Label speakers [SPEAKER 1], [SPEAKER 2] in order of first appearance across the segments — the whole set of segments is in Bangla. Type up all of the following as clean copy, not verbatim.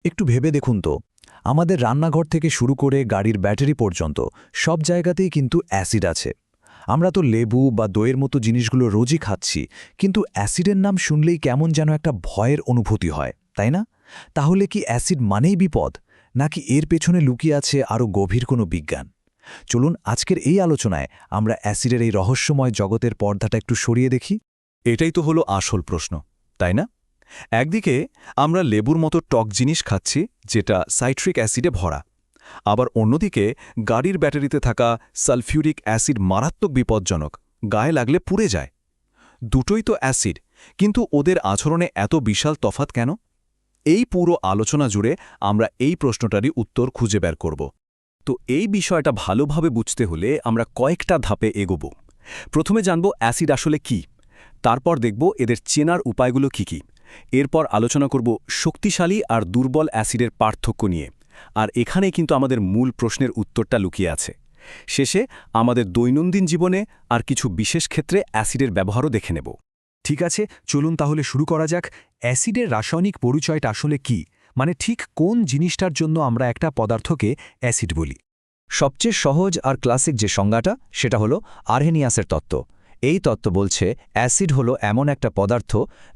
[SPEAKER 1] একটু ভেবে দেখুন তো, আমাদের রান্নাঘর থেকে শুরু করে গাড়ির ব্যাটারি পর্যন্ত সব জায়গাতেই কিন্তু অ্যাসিড আছে। আমরা তো লেবু বা দইয়ের মতো জিনিসগুলো রোজই খাচ্ছি, কিন্তু অ্যাসিডের নাম শুনলেই কেমন যেন একটা ভয়ের অনুভূতি হয়, তাই না? তাহলে কি অ্যাসিড মানেই বিপদ, নাকি এর পেছনে লুকিয়ে আছে আরও গভীর কোনো বিজ্ঞান? চলুন আজকের এই আলোচনায় আমরা অ্যাসিডের এই রহস্যময় জগতের পর্দাটা একটু সরিয়ে দেখি।
[SPEAKER 2] এটাই তো হলো আসল প্রশ্ন, তাই না? একদিকে আমরা লেবুর মতো টক জিনিস খাচ্ছি, যেটা সাইট্রিক অ্যাসিডে ভরা। আবার অন্যদিকে গাড়ির ব্যাটারিতে থাকা সালফিউরিক অ্যাসিড মারাত্মক বিপজ্জনক, গায়ে লাগলে পুড়ে যায়। দুটোই তো অ্যাসিড, কিন্তু ওদের আচরণে এত বিশাল তফাৎ কেন? এই পুরো আলোচনা জুড়ে আমরা এই প্রশ্নটারই উত্তর খুঁজে বের করব। তো এই বিষয়টা ভালোভাবে বুঝতে হলে আমরা কয়েকটা ধাপে এগোব। প্রথমে জানব অ্যাসিড আসলে কি, তারপর দেখব এদের চেনার উপায়গুলো কি কি। এরপর আলোচনা করব শক্তিশালী আর দুর্বল অ্যাসিডের পার্থক্য নিয়ে, আর এখানেই কিন্তু আমাদের মূল প্রশ্নের উত্তরটা লুকিয়ে আছে। শেষে আমাদের দৈনন্দিন জীবনে আর কিছু বিশেষ ক্ষেত্রে অ্যাসিডের ব্যবহারও দেখে নেব।
[SPEAKER 1] ঠিক আছে, চলুন তাহলে শুরু করা যাক। অ্যাসিডের রাসায়নিক পরিচয়টা আসলে কি, মানে ঠিক কোন জিনিসটার জন্য আমরা একটা পদার্থকে অ্যাসিড বলি? সবচেয়ে সহজ আর ক্লাসিক যে সংজ্ঞাটা, সেটা হলো আর্হেনিয়াসের তত্ত্ব। এই তত্ত্ব বলছে অ্যাসিড হলো এমন একটা পদার্থ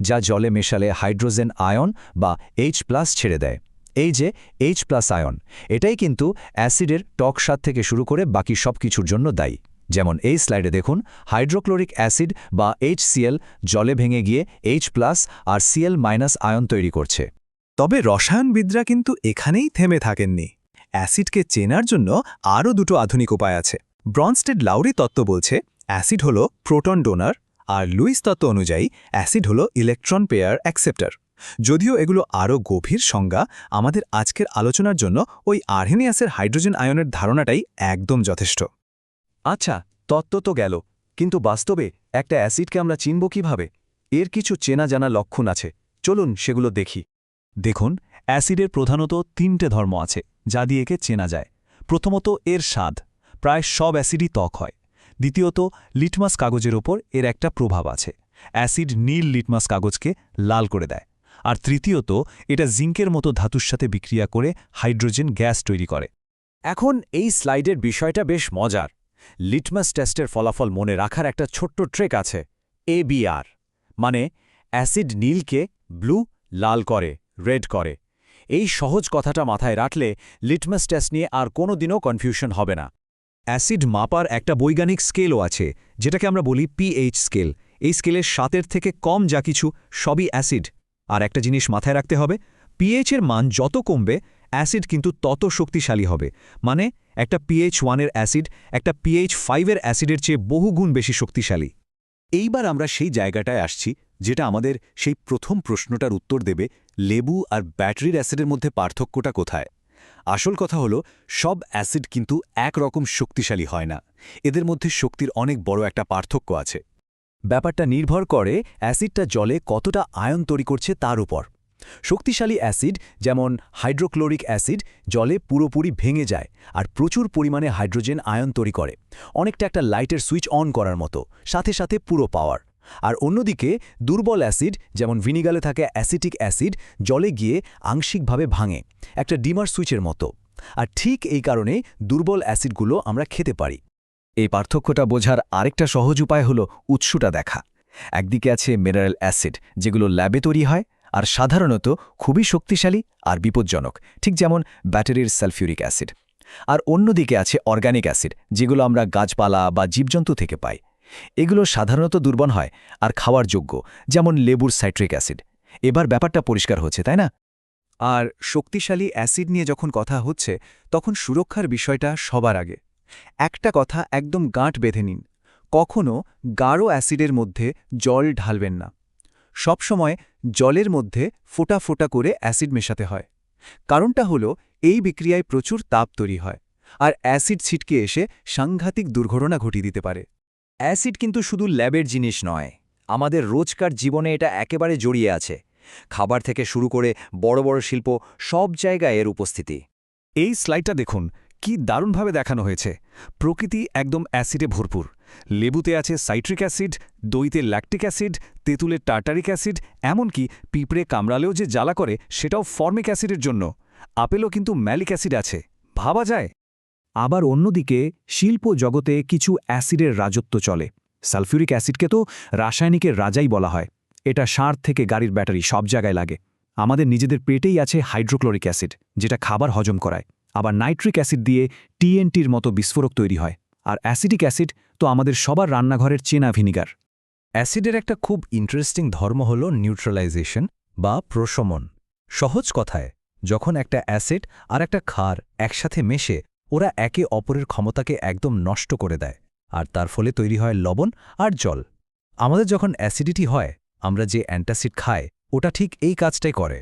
[SPEAKER 1] যা জলে মেশালে হাইড্রোজেন আয়ন বা H+ ছেড়ে দেয়। এই যে H+ আয়ন, এটাই কিন্তু অ্যাসিডের টক স্বাদ থেকে শুরু করে বাকি সব কিছুর জন্য দায়ী। যেমন এই স্লাইডে দেখুন, হাইড্রোক্লোরিক অ্যাসিড বা HCl জলে ভেঙে গিয়ে H+ আর Cl- আয়ন তৈরি করছে।
[SPEAKER 3] তবে রসায়নবিদরা কিন্তু এখানেই থেমে থাকেননি। অ্যাসিডকে চেনার জন্য আরও দুটো আধুনিক উপায় আছে। ব্রনস্টেড-লাউরি তত্ত্ব বলছে অ্যাসিড হল প্রোটন ডোনার, আর লুইস তত্ত্ব অনুযায়ী অ্যাসিড হল ইলেকট্রন পেয়ার অ্যাকসেপ্টার। যদিও এগুলো আরও গভীর সংজ্ঞা, আমাদের আজকের আলোচনার জন্য ওই আর্হেনিয়াসের হাইড্রোজেন আয়নের ধারণাটাই একদম যথেষ্ট।
[SPEAKER 2] আচ্ছা, তত্ত্ব তো গেল, কিন্তু বাস্তবে একটা অ্যাসিডকে আমরা চিনব কিভাবে? এর কিছু চেনা জানা লক্ষণ আছে, চলুন সেগুলো দেখি।
[SPEAKER 3] দেখুন, অ্যাসিডের প্রধানত 3টে ধর্ম আছে যা দিয়ে একে চেনা যায়। প্রথমত এর স্বাদ, প্রায় সব অ্যাসিডই টক হয়। দ্বিতীয়ত লিটমাস কাগজের ওপর এর একটা প্রভাব আছে, অ্যাসিড নীল লিটমাস কাগজকে লাল করে দেয়। আর তৃতীয়ত এটা জিঙ্কের মতো ধাতুর সাথে বিক্রিয়া করে হাইড্রোজেন গ্যাস তৈরি করে।
[SPEAKER 1] এখন এই স্লাইডের বিষয়টা বেশ মজার। লিটমাস টেস্টের ফলাফল মনে রাখার একটা ছোট্ট ট্রেক আছে, ABR, মানে অ্যাসিড নীলকে ব্লু লাল করে, রেড করে। এই সহজ কথাটা মাথায় রাখলে লিটমাস টেস্ট নিয়ে আর কোনোদিনও কনফিউশন হবে না।
[SPEAKER 3] অ্যাসিড মাপার একটা বৈজ্ঞানিক স্কেলও আছে, যেটাকে আমরা বলি pH স্কেল। এই স্কেলের 7-এর থেকে কম যা কিছু সবই অ্যাসিড। আর একটা জিনিস মাথায় রাখতে হবে, pH-এর মান যত কমবে অ্যাসিড কিন্তু তত শক্তিশালী হবে। মানে একটা pH 1-এর অ্যাসিড একটা pH 5-এর অ্যাসিডের চেয়ে বহুগুণ বেশি শক্তিশালী।
[SPEAKER 2] এইবার আমরা সেই জায়গাটায় আসছি যেটা আমাদের সেই প্রথম প্রশ্নটার উত্তর দেবে, লেবু আর ব্যাটারির অ্যাসিডের মধ্যে পার্থক্যটা কোথায়? আসল কথা হলো, সব অ্যাসিড কিন্তু একরকম শক্তিশালী হয় না। এদের মধ্যে শক্তির অনেক বড় একটা পার্থক্য আছে।
[SPEAKER 1] ব্যাপারটা নির্ভর করে অ্যাসিডটা জলে কতটা আয়ন তৈরি করছে তার উপর। শক্তিশালী অ্যাসিড যেমন হাইড্রোক্লোরিক অ্যাসিড জলে পুরোপুরি ভেঙে যায় আর প্রচুর পরিমাণে হাইড্রোজেন আয়ন তৈরি করে, অনেকটা একটা লাইটের সুইচ অন করার মতো, সাথে সাথে পুরো পাওয়ার। আর অন্যদিকে দুর্বল অ্যাসিড যেমন ভিনিগারে থাকে অ্যাসিটিক অ্যাসিড জলে গিয়ে আংশিকভাবে ভাঙে, একটা ডিমার সুইচের মতো। আর ঠিক এই কারণে দুর্বল অ্যাসিডগুলো আমরা খেতে পারি।
[SPEAKER 2] এই পার্থক্যটা বোঝার আরেকটা সহজ উপায় হলো উৎসটা দেখা। একদিকে আছে মিনারেল অ্যাসিড, যেগুলো ল্যাবে তৈরি হয় আর সাধারণত খুবই শক্তিশালী আর বিপজ্জনক, ঠিক যেমন ব্যাটারির সালফিউরিক অ্যাসিড। আর অন্যদিকে আছে অর্গানিক অ্যাসিড, যেগুলো আমরা গাছপালা বা জীবজন্তু থেকে পাই। এগুলো সাধারণত দুর্বল হয় আর খাওয়ার যোগ্য, যেমন লেবুর সাইট্রিক অ্যাসিড। এবার ব্যাপারটা পরিষ্কার হচ্ছে, তাই না?
[SPEAKER 3] আর শক্তিশালী অ্যাসিড নিয়ে যখন কথা হচ্ছে, তখন সুরক্ষার বিষয়টা সবার আগে। একটা কথা একদম গাঁট বেঁধে নিন, কখনও গাঢ় অ্যাসিডের মধ্যে জল ঢালবেন না। সবসময় জলের মধ্যে ফোঁটা ফোঁটা করে অ্যাসিড মেশাতে হয়। কারণটা হলো এই বিক্রিয়ায় প্রচুর তাপ তৈরি হয়, আর অ্যাসিড ছিটকে এসে সাংঘাতিক দুর্ঘটনা ঘটিয়ে দিতে পারে।
[SPEAKER 1] অ্যাসিড কিন্তু শুধু ল্যাবের জিনিস নয়, আমাদের রোজকার জীবনে এটা একেবারে জড়িয়ে আছে। খাবার থেকে শুরু করে বড় বড় শিল্প, সব জায়গায় এর উপস্থিতি।
[SPEAKER 3] এই স্লাইডটা দেখুন, কি দারুণভাবে দেখানো হয়েছে। প্রকৃতি একদম অ্যাসিডে ভরপুর,
[SPEAKER 2] লেবুতে আছে সাইট্রিক অ্যাসিড, দইতে ল্যাকটিক অ্যাসিড, তেঁতুলে টার্টারিক অ্যাসিড, এমনকি পিঁপড়ে কামড়ালেও যে জ্বালা করে সেটাও ফর্মিক অ্যাসিডের জন্য। আপেলও কিন্তু ম্যালিক অ্যাসিড আছে, ভাবা যায়।
[SPEAKER 1] আবার অন্যদিকে শিল্প জগতে কিছু অ্যাসিডের রাজত্ব চলে। সালফিউরিক অ্যাসিডকে তো রাসায়নিকের রাজাই বলা হয়। এটা সার থেকে গাড়ির ব্যাটারি সব জায়গায় লাগে। আমাদের নিজেদের পেটেই আছে হাইড্রোক্লোরিক অ্যাসিড, যেটা খাবার হজম করায়। আবার নাইট্রিক অ্যাসিড দিয়ে টিএনটির মতো বিস্ফোরক তৈরি হয়। আর অ্যাসিডিক অ্যাসিড তো আমাদের সবার রান্নাঘরের চেনা ভিনিগার।
[SPEAKER 4] অ্যাসিডের একটা খুব ইন্টারেস্টিং ধর্ম হল নিউট্রালাইজেশন বা প্রশমন। সহজ কথায়, যখন একটা অ্যাসিড আর একটা ক্ষার একসাথে মেশে, ওরা একে অপরের ক্ষমতাকে একদম নষ্ট করে দেয়, আর তার ফলে তৈরি হয় লবণ আর জল। আমাদের যখন অ্যাসিডিটি হয়, আমরা যে অ্যান্টাসিড খাই, ওটা ঠিক এই কাজটাই করে।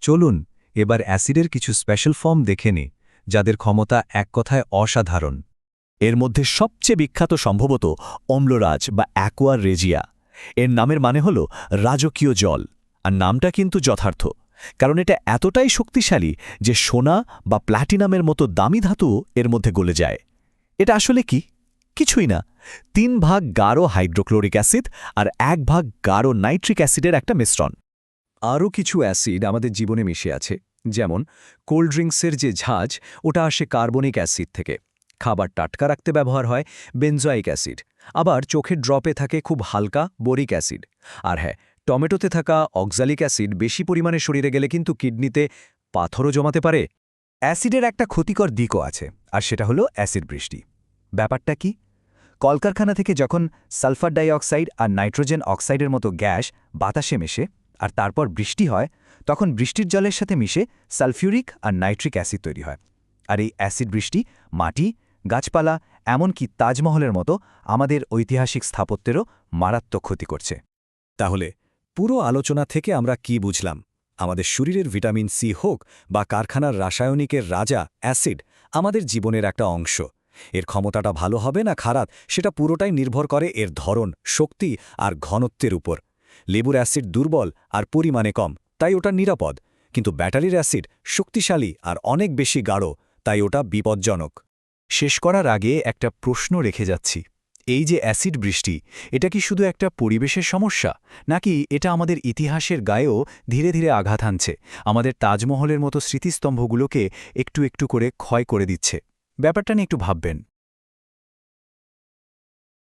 [SPEAKER 3] চলুন এবার অ্যাসিডের কিছু স্পেশাল ফর্ম দেখে নিই, যাদের ক্ষমতা এক কথায় অসাধারণ।
[SPEAKER 4] এর মধ্যে সবচেয়ে বিখ্যাত সম্ভবত অম্লরাজ বা অ্যাকোয়া রেজিয়া। এর নামের মানে হল রাজকীয় জল, আর নামটা কিন্তু যথার্থ, কারণ এটা এতটাই শক্তিশালী যে সোনা বা প্ল্যাটিনামের মতো দামি ধাতু এর মধ্যে গলে যায়। এটা আসলে কি? কিছুই না, 3 ভাগ গাঢ় হাইড্রোক্লোরিক অ্যাসিড আর 1 ভাগ গাঢ় নাইট্রিক অ্যাসিডের একটা মিশ্রণ।
[SPEAKER 3] আরও কিছু অ্যাসিড আমাদের জীবনে মিশে আছে, যেমন কোল্ড ড্রিঙ্কসের যে ঝাঁজ, ওটা আসে কার্বনিক অ্যাসিড থেকে। খাবার টাটকা রাখতে ব্যবহার হয় বেনজোয়িক অ্যাসিড। আবার চোখের ড্রপে থাকে খুব হালকা বোরিক অ্যাসিড। আর হ্যাঁ, টমেটোতে থাকা অক্সালিক অ্যাসিড বেশি পরিমাণে শরীরে গেলে কিন্তু কিডনিতে পাথরও জমাতে পারে। অ্যাসিডের একটা ক্ষতিকর দিকও আছে, আর সেটা হলো অ্যাসিড বৃষ্টি। ব্যাপারটা কি? কলকারখানা থেকে যখন সালফার ডাইঅক্সাইড আর নাইট্রোজেন অক্সাইডের মতো গ্যাস বাতাসে মেশে আর তারপর বৃষ্টি হয়, তখন বৃষ্টির জলের সাথে মিশে সালফিউরিক আর নাইট্রিক অ্যাসিড তৈরি হয়। আর এই অ্যাসিড বৃষ্টি মাটি, গাছপালা, এমনকি তাজমহলের মতো আমাদের ঐতিহাসিক স্থাপত্যেরও মারাত্মক ক্ষতি করছে।
[SPEAKER 2] তাহলে পুরো আলোচনা থেকে আমরা কি বুঝলাম? আমাদের শরীরের ভিটামিন সি হোক বা কারখানার রাসায়নিকের রাজা অ্যাসিড আমাদের জীবনের একটা অংশ। এর ক্ষমতাটা ভালো হবে না খারাপ, সেটা পুরোটাই নির্ভর করে এর ধরন, শক্তি আর ঘনত্বের উপর। লেবুর অ্যাসিড দুর্বল আর পরিমাণে কম, তাই ওটা নিরাপদ। কিন্তু ব্যাটারির অ্যাসিড শক্তিশালী আর অনেক বেশি গাঢ়, তাই ওটা বিপজ্জনক।
[SPEAKER 3] শেষ করার আগে একটা প্রশ্ন রেখে যাচ্ছি। এই যে অ্যাসিড বৃষ্টি, এটা কি শুধু একটা পরিবেশের সমস্যা, নাকি এটা আমাদের ইতিহাসের গায়েও ধীরে ধীরে আঘাত হানছে, আমাদের তাজমহলের মতো স্মৃতিস্তম্ভগুলোকে একটু একটু করে ক্ষয় করে দিচ্ছে? ব্যাপারটা নিয়ে একটু ভাববেন।